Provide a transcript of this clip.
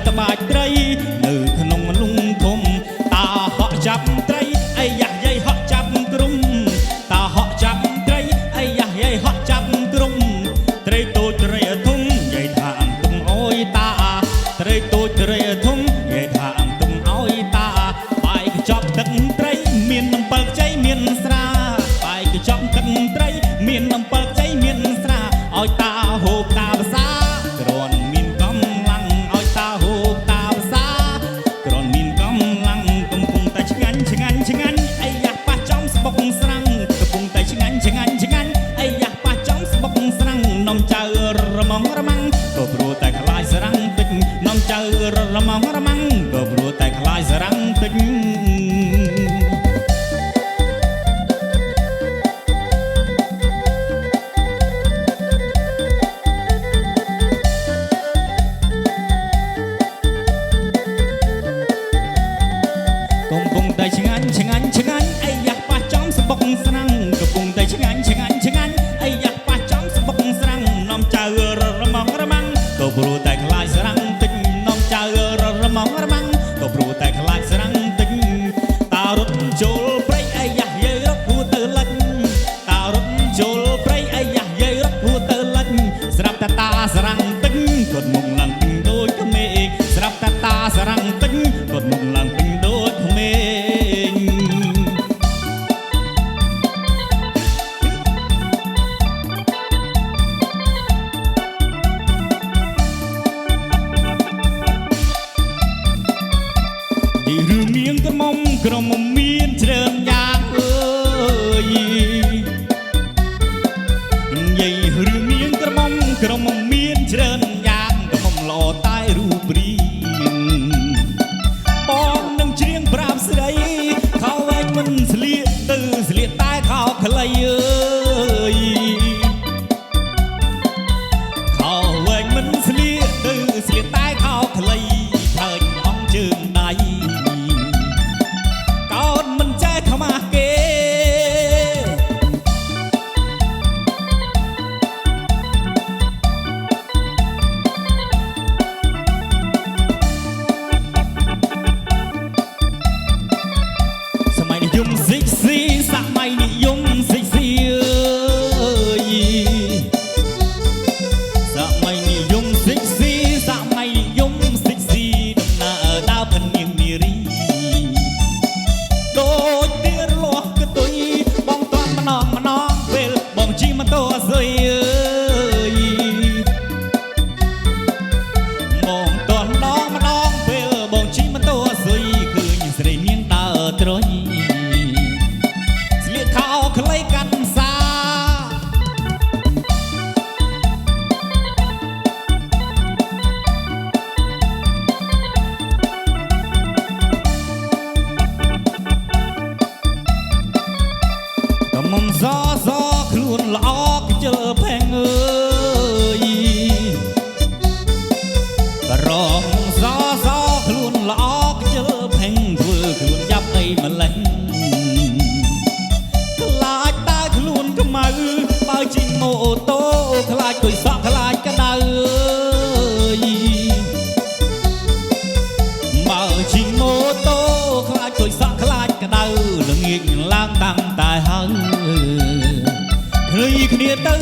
តបាច់ត្រីនៅក្នុងលំធំតាហក់ចាប់ត្រីអាយ៉ាយាយហក់ចាប់ក្រុមតាហក់ចាប់ត្រីអាយ៉ាយាយហក់ចាប់ក្រុមត្រីតូចត្រីធំយាយថាអំទុំអើយតាត្រីតូចត្រីធំយាយថាអំទុំអើយតាបាយកញ្ចប់ទឹកត្រីមានអំពិលខ្ចីមានស្រាបាយកញ្ចប់ទឹកត្រីមានអំពិលខ្ចីមានស្រាឲ្យតាហូបតាភាសាគ្រាន់មានកម្លាំងឲ្យតាហូបតាភាសាគ្រាន់មានកម្លាំងកំពុងតែឆ្ងាញ់ឆ្ងាញ់ឆ្ងាញ់អាយ៉ាប៉ះចំស្បុកស្រាំងកំពុងតែឆ្ងាញ់ឆ្ងាញ់ឆ្ងាញ់អាយ៉ាប៉ះចំស្បុកស្រាំងនំចៅរមងរមាំងក៏ព្រោះតែខ្លាចស្រាំងតិចនំចៅរមងរមាំងក៏ព្រោះតែខ្លាចស្រាំងតិចកំពុងតែឆ្ងាញ់ឆ្ងាញ់ឆ្ងាញ់អាយ៉ាប៉ះចំស្បុកស្រាំងកំពុងតែឆ្ងាញ់ឆ្ងាញ់ឆ្ងាញ់អាយ៉ាប៉ះចំស្បុកស្រាំងនំចៅរមងរមាំងក៏ព្រោះតែខ្លាចស្រាំងតិចនំចៅរមងរមាំងក៏ព្រោះតែខ្លាចស្រាំងតិចតារត់ចូលព្រៃអាយ៉ាយាយរត់ហួរទៅលិចតារត់ចូលព្រៃអាយ៉ាយាយរត់ហួរទៅលិចស្រាប់តែតាស្រាំងតិចគាត់មុខឡើងពេញដូចក្មេងស្រាប់តែតាស្រាំងតិចគាត់មុខឡើងពេញដូចក្មេងយីរឿងនាងក្រមុំក្រមុំមានច្រើនយ៉ាងអើយនិយាយរឿងនាងក្រមុំក្រមុំមានច្រើនយ៉ាងក្រមុំល្អតែរូបរាងបងនឹងច្រៀងប្រាប់ស្រីខោវែងមិនស្លៀកទៅស្លៀកតែខោខ្លីអើយខោវែងមិនស្លៀកទៅស្លៀកតែខោខ្លីថើញអងជើងដៃកោតមិនចេះខ្មាស់គេសម័យនិយមស៊ីកស៊ីសម័យនិយមស៊ីកស៊ីអើយសម័យនិយមស៊ីកស៊ីសម័យនិយមស៊ីកស៊ីដំណើរដើរមិននាងនារីដូចទៀរលាស់កតុយបងតាន់ម្ដងម្ដងពេលបងជិះម៉ូតូអសុយអើយបងតាន់ម្ដងម្ដងពេលបងជិះម៉ូតូអសុយឃើញស្រីមានដើរត្រុយស្លៀកខោខ្លីកាន់សាកំមុំសសខ្លួនល្អខ្ជិលផេងអើយក្រមសសខ្លួនល្អខ្ជិលផេងធ្វើខ្លួនយ៉ាប់អីម្លេះខ្លាចតែខ្លួនខ្មៅបើជិះម៉ូតូខ្លាចគួយសក់ខ្លាចក្តៅអើយបើជិះម៉ូតូខ្លាចគួយសក់ខ្លាចក្តៅល្ងាចឡើងតាំងតែហើយឃើញគ្នាទៅ